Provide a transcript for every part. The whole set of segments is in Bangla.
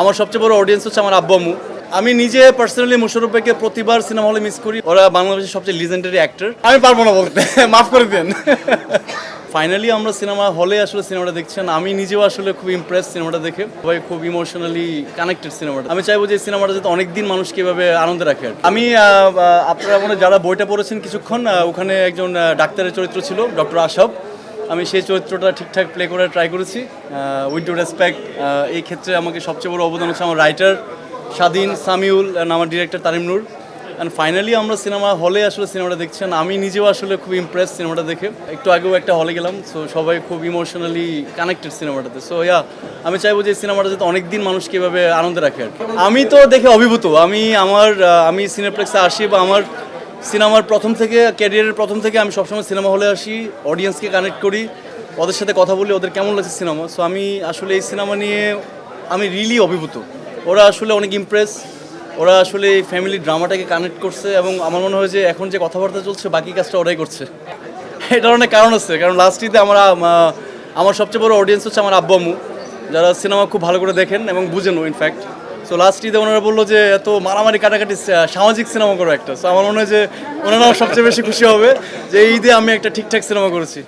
আমার সবচেয়ে বড় অডিয়েন্স হচ্ছে আমার আব্বু আম্মু। আমি নিজে পার্সোনালি মোশাররফ ভাইকে প্রতিবার সিনেমা হলে মিস করি। ওরা বাংলাদেশের সবচেয়ে লিজেন্ডারি অ্যাক্টর। আমি পারবো না বলতে, মাফ করে দেন। ফাইনালি আমরা সিনেমা হলে আসলে সিনেমাটা দেখছেন। আমি নিজেও আসলে খুব ইমপ্রেস সিনেমাটা দেখে, সবাই খুব ইমোশনালি কানেক্টেড সিনেমাটা। আমি চাইবো যে সিনেমাটা যাতে অনেকদিন মানুষকে এভাবে আনন্দে রাখে। আমি আপনারা মানে যারা বইটা পড়েছেন কিছুক্ষণ, ওখানে একজন ডাক্তারের চরিত্র ছিল ডক্টর আশরাফ। আমি সেই চরিত্রটা ঠিকঠাক প্লে করে ট্রাই করেছি উইথ ডু রেসপেক্ট। এই ক্ষেত্রে আমাকে সবচেয়ে বড় অবদান হচ্ছে আমার রাইটার স্বাধীন, সামিউল, আমার director Tarim Noor. And finally আমরা সিনেমা হলে আসলে সিনেমাটা দেখছেন। আমি নিজেও আসলে খুব ইমপ্রেস সিনেমাটা দেখে। একটু আগেও একটা হলে গেলাম, সো সবাই খুব ইমোশনালি কানেক্টেড সিনেমাটাতে। সো আমি চাইবো যে সিনেমাটা যাতে অনেকদিন মানুষকে এভাবে আনন্দে রাখে আর কি। আমি তো দেখে অভিভূত। আমি সিনেপ্লেক্সে আসি বা আমার সিনেমার প্রথম থেকে, ক্যারিয়ারের প্রথম থেকে আমি সবসময় সিনেমা হলে আসি, অডিয়েন্সকে কানেক্ট করি, ওদের সাথে কথা বলি, ওদের কেমন লাগছে সিনেমা। সো আমি আসলে এই সিনেমা নিয়ে আমি রিয়েলি অভিভূত। ওরা আসলে অনেক ইমপ্রেস, ওরা আসলে এই ফ্যামিলি ড্রামাটাকে কানেক্ট করছে এবং আমার মনে হয় যে এখন যে কথাবার্তা চলছে বাকি কাজটা ওরাই করছে। এটার অনেক কারণ আছে, কারণ লাস্ট ঈদে আমার সবচেয়ে বড় অডিয়েন্স হচ্ছে আমার আব্বু আম্মু, যারা সিনেমা খুব ভালো করে দেখেন এবং বুঝেনও ইনফ্যাক্ট। সো লাস্ট ঈদে ওনারা বললো যে এত মারামারি কাটাকাটি সামাজিক সিনেমা করো একটা। সো আমার মনে হয় যে ওনারা সবচেয়ে বেশি খুশি হবে যে এই ঈদে আমি একটা ঠিকঠাক সিনেমা করেছি।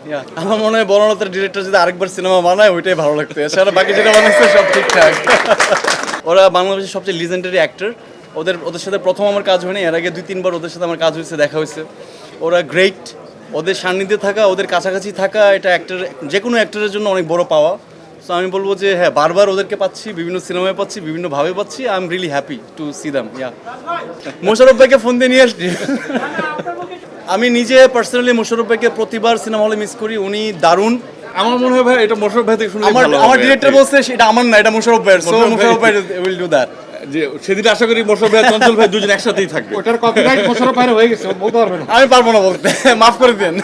আমার মনে হয় বর্ণনাতার ডিরেক্টর যদি আরেকবার সিনেমা বানায় ওইটাই ভালো লাগতো, এছাড়া বাকি যেটা বানাচ্ছে সব ঠিকঠাক। ওরা বাংলাদেশের সবচেয়ে লিজেন্ডারি অ্যাক্টর। ওদের সাথে প্রথম আমার কাজ হয়নি, এর আগে 2-3 বার ওদের সাথে আমার কাজ হয়েছে, দেখা হয়েছে। ওরা গ্রেট। ওদের সান্নিধ্যে থাকা, ওদের কাছাকাছি থাকা, এটা যে কোনো অ্যাক্টরের জন্য অনেক বড় পাওয়া। সো আমি বলবো যে হ্যাঁ, বারবার ওদেরকে পাচ্ছি, বিভিন্ন সিনেমায় পাচ্ছি, বিভিন্নভাবে পাচ্ছি। I am really happy to see them. Mosharraf ভাইকে ফোন দিয়ে নিয়ে আসছি। আমি নিজে পার্সোনালি মোশাররফ ভাইকে প্রতিবার সিনেমা হলে মিস করি। উনি দারুণ। আমার মনে হয় ভাই এটা মোশাররফ ভাই থেকে শুনলে আমার ডিরেক্টর বলছে এটা আমার না, এটা মোশাররফ ভাইয়ের। সো মোশাররফ ভাই উইল ডু দ্যাট। যে সেদিন আশা করি মোশাররফ ভাই চঞ্চল ভাই দুজন একসাথেই থাকবে। ওটার কপিরাইট মোশাররফ ভাইয়ের হয়ে গেছে, বলতে পারবে না। আমি পারবো না বলতে, মাফ করে দেন।